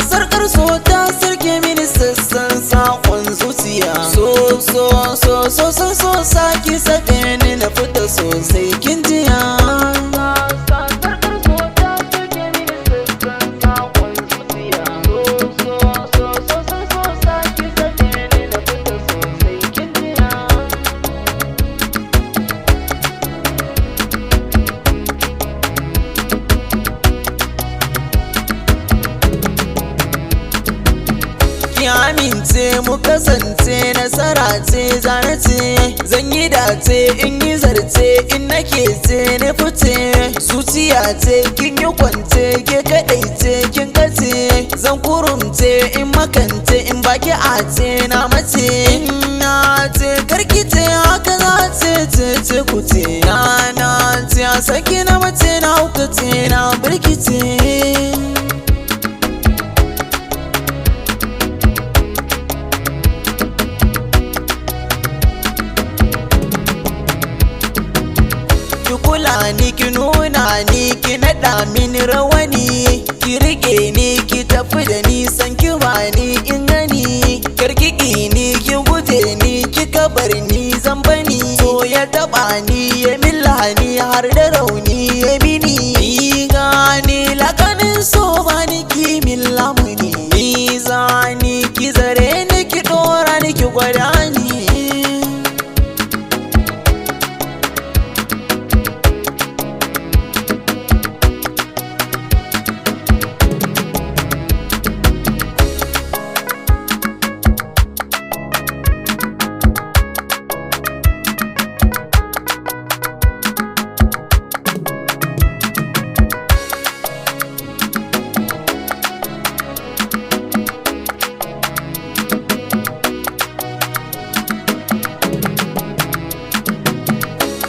Sarkar so ta sarke mini sassan sakon zuciya. So saki sabe ni na fita sosai kin jiya. Sarkar so ta sarke mini sassan sakon zuciya. So saki sabe ni na fita sosai kin jiya. Ki amince mu kasance nasara ce zana ce, zan yi dace in yi zarce in nake ce na fice. Zuciya ce kin yi kwance ke kadai ce kin kace, zan kurumce in makance in baki a ce na mace. In na ce karkice haka za ce kuce na ce a saki na mace na hukace na birkice. Ni ki nuna ni ki naɗa mini rawani, ki rike ni ki tafi da nisan ki bani in gani. Karkiki ni ki guje ni kika bar ni zambani. So ya taɓa ni ya millani har da rauni ya mini. Ni gani lakanin so bani ki millamuni. Ni zani ki zare ni ki ɗora ni ki gwada ni.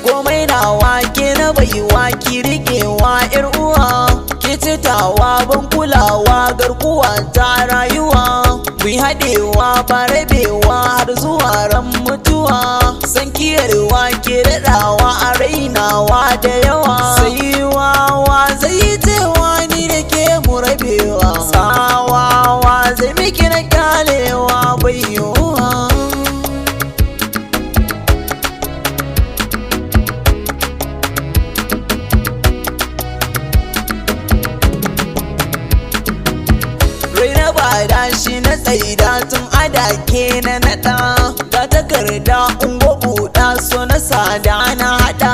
Komai nawa ke na baiwa ki riƙewa yar uwa, ke citawa ban kulawa garkuwa ta rayuwa. Mu haɗewa ba rabewa har zuwa ran mutuwa, san kiyarwa ke daɗawa a rainawa da yawa. Sai wawa zai cewa ni da ke mu rabewa, tsawawa zai miki na kyalewa bai yiwuwa. Bada shi na tsaida tun adake na naɗa, ga takarda ungo buɗa so na sada na haɗa.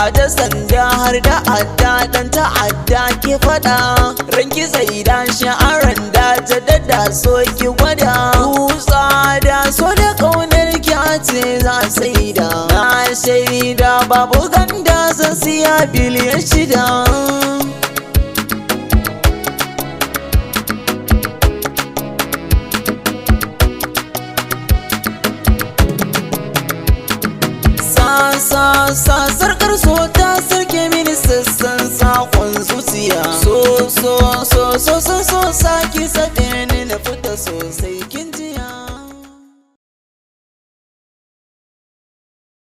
A da sanda har da adda dan ta'adda ke faɗa, ranki tsaida shi a randa jaddada so ki gwada. Dutsa da so da ƙaunar ki a ce za saida, na shaida babu ganda zan siya biliyan 6. Sa